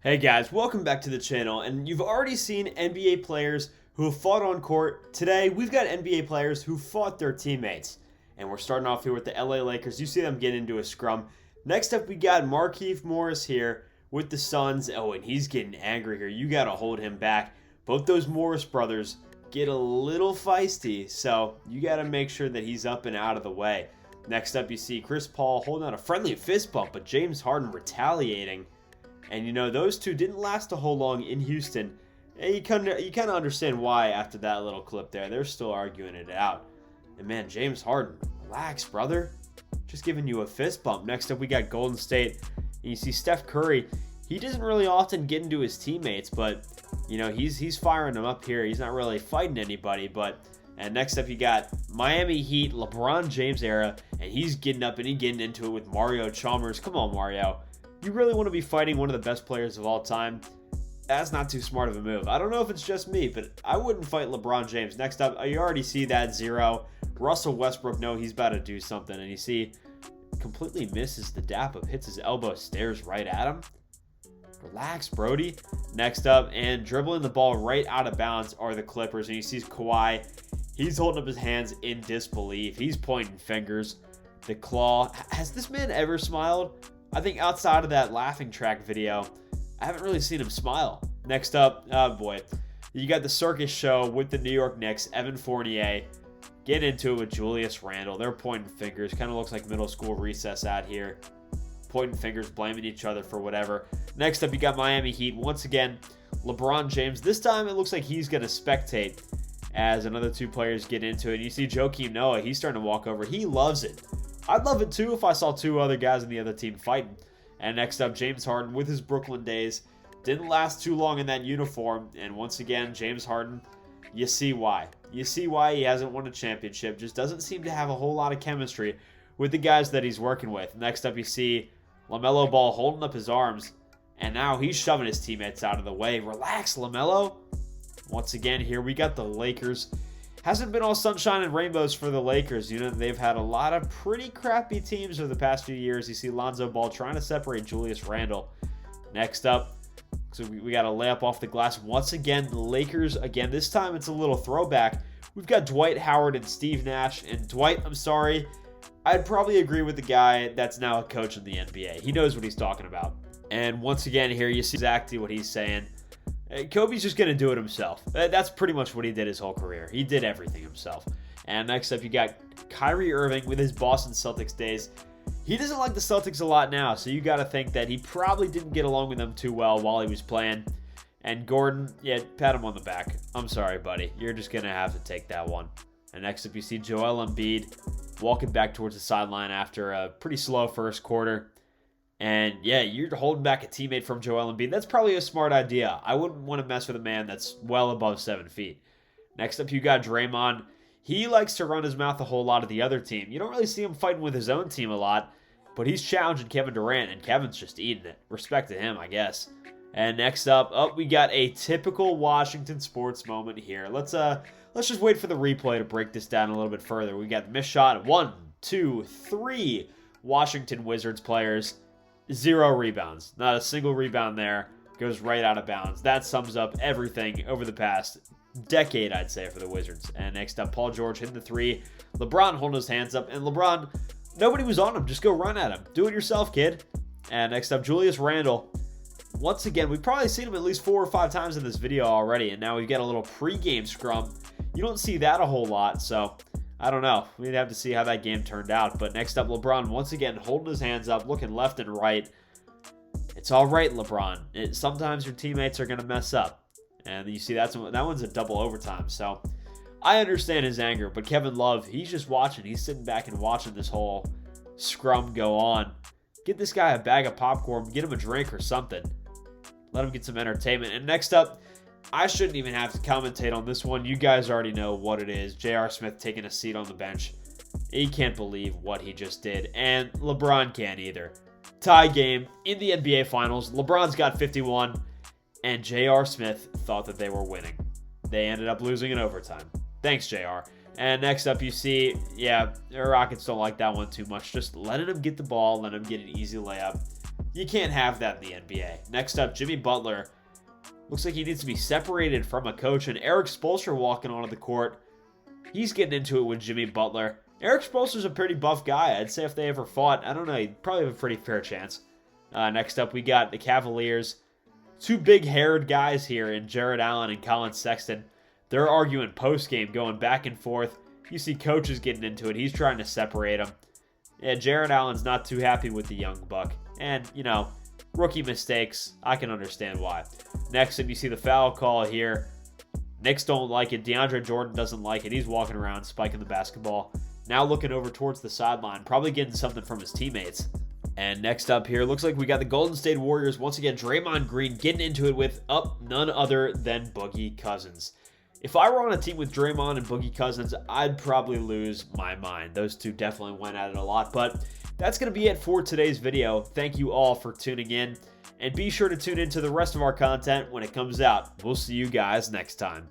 Hey guys, welcome back to the channel, and you've already seen NBA players who have fought on court. Today, we've got NBA players who fought their teammates, and we're starting off here with the LA Lakers. You see them get into a scrum. Next up, we got Markieff Morris here with the Suns. Oh, and he's getting angry here. You got to hold him back. Both those Morris brothers get a little feisty, so you got to make sure that he's up and out of the way. Next up, you see Chris Paul holding out a friendly fist bump, but James Harden retaliating. And you know, those two didn't last a whole long in Houston. And you kind of understand why after that little clip there. They're still arguing it out. And man, James Harden, relax, brother. Just giving you a fist bump. Next up, we got Golden State. And you see Steph Curry. He doesn't really often get into his teammates, but you know, he's firing them up here. He's not really fighting anybody, and next up, you got Miami Heat, LeBron James era, and he's getting up and he's getting into it with Mario Chalmers. Come on, Mario. You really want to be fighting one of the best players of all time? That's not too smart of a move. I don't know if it's just me, but I wouldn't fight LeBron James. Next up, you already see that zero. Russell Westbrook, no, he's about to do something. And you see, completely misses the dap up, hits his elbow, stares right at him. Relax, Brody. Next up, and dribbling the ball right out of bounds are the Clippers. And you see Kawhi. He's holding up his hands in disbelief. He's pointing fingers. The claw. Has this man ever smiled? I think outside of that laughing track video, I haven't really seen him smile. Next up, oh boy, you got the circus show with the New York Knicks, Evan Fournier. Get into it with Julius Randle. They're pointing fingers. Kind of looks like middle school recess out here. Pointing fingers, blaming each other for whatever. Next up, you got Miami Heat. Once again, LeBron James. This time, it looks like he's going to spectate as another two players get into it. You see Joakim Noah. He's starting to walk over. He loves it. I'd love it too if I saw two other guys in the other team fighting. And next up, James Harden with his Brooklyn days. Didn't last too long in that uniform. And once again, James Harden, you see why. You see why he hasn't won a championship. Just doesn't seem to have a whole lot of chemistry with the guys that he's working with. Next up, you see LaMelo Ball holding up his arms. And now he's shoving his teammates out of the way. Relax, LaMelo. Once again, here we got the Lakers. Hasn't been all sunshine and rainbows for the Lakers. You know, they've had a lot of pretty crappy teams over the past few years. You see Lonzo Ball trying to separate Julius Randle. Next up, so we got a layup off the glass. Once again, the Lakers, again, this time it's a little throwback. We've got Dwight Howard and Steve Nash. And Dwight, I'm sorry, I'd probably agree with the guy that's now a coach in the NBA. He knows what he's talking about. And once again, here you see exactly what he's saying. Kobe's just going to do it himself. That's pretty much what he did his whole career. He did everything himself. And next up, you got Kyrie Irving with his Boston Celtics days. He doesn't like the Celtics a lot now, so you got to think that he probably didn't get along with them too well while he was playing. And Gordon, yeah, pat him on the back. I'm sorry, buddy. You're just going to have to take that one. And next up, you see Joel Embiid walking back towards the sideline after a pretty slow first quarter. And yeah, you're holding back a teammate from Joel Embiid. That's probably a smart idea. I wouldn't want to mess with a man that's well above 7 feet. Next up, you got Draymond. He likes to run his mouth a whole lot of the other team. You don't really see him fighting with his own team a lot, but he's challenging Kevin Durant, and Kevin's just eating it. Respect to him, I guess. And next up, we got a typical Washington sports moment here. Let's just wait for the replay to break this down a little bit further. We got the missed shot. 1, 2, 3 Washington Wizards players. 0 rebounds. Not a single rebound there. Goes right out of bounds. That sums up everything over the past decade, I'd say, for the Wizards. And next up, Paul George hitting the 3. LeBron holding his hands up. And LeBron, nobody was on him. Just go run at him. Do it yourself, kid. And next up, Julius Randle. Once again, we've probably seen him at least 4 or 5 times in this video already. And now we've got a little pregame scrum. You don't see that a whole lot, so I don't know. We'd have to see how that game turned out. But next up, LeBron once again holding his hands up, looking left and right. It's all right, LeBron. Sometimes your teammates are going to mess up. And you see that one's a double overtime. So I understand his anger. But Kevin Love, he's just watching. He's sitting back and watching this whole scrum go on. Get this guy a bag of popcorn. Get him a drink or something. Let him get some entertainment. And next up, I shouldn't even have to commentate on this one. You guys already know what it is. J.R. Smith taking a seat on the bench. He can't believe what he just did. And LeBron can't either. Tie game in the NBA Finals. LeBron's got 51. And J.R. Smith thought that they were winning. They ended up losing in overtime. Thanks, J.R. And next up you see, yeah, the Rockets don't like that one too much. Just letting him get the ball. Let him get an easy layup. You can't have that in the NBA. Next up, Jimmy Butler. Looks like he needs to be separated from a coach, and Eric Spoelstra walking onto the court. He's getting into it with Jimmy Butler. Eric Spoelstra's a pretty buff guy. I'd say if they ever fought, I don't know, he'd probably have a pretty fair chance. Next up, we got the Cavaliers. Two big-haired guys here in Jared Allen and Colin Sexton. They're arguing post-game, going back and forth. You see coaches getting into it. He's trying to separate them. Yeah, Jared Allen's not too happy with the young buck. And, you know, rookie mistakes, I can understand why. Next up, you see the foul call here. Knicks don't like it. DeAndre Jordan doesn't like it. He's walking around, spiking the basketball. Now looking over towards the sideline, probably getting something from his teammates. And next up here, looks like we got the Golden State Warriors. Once again, Draymond Green getting into it with none other than Boogie Cousins. If I were on a team with Draymond and Boogie Cousins, I'd probably lose my mind. Those two definitely went at it a lot. But that's going to be it for today's video. Thank you all for tuning in. And be sure to tune in to the rest of our content when it comes out. We'll see you guys next time.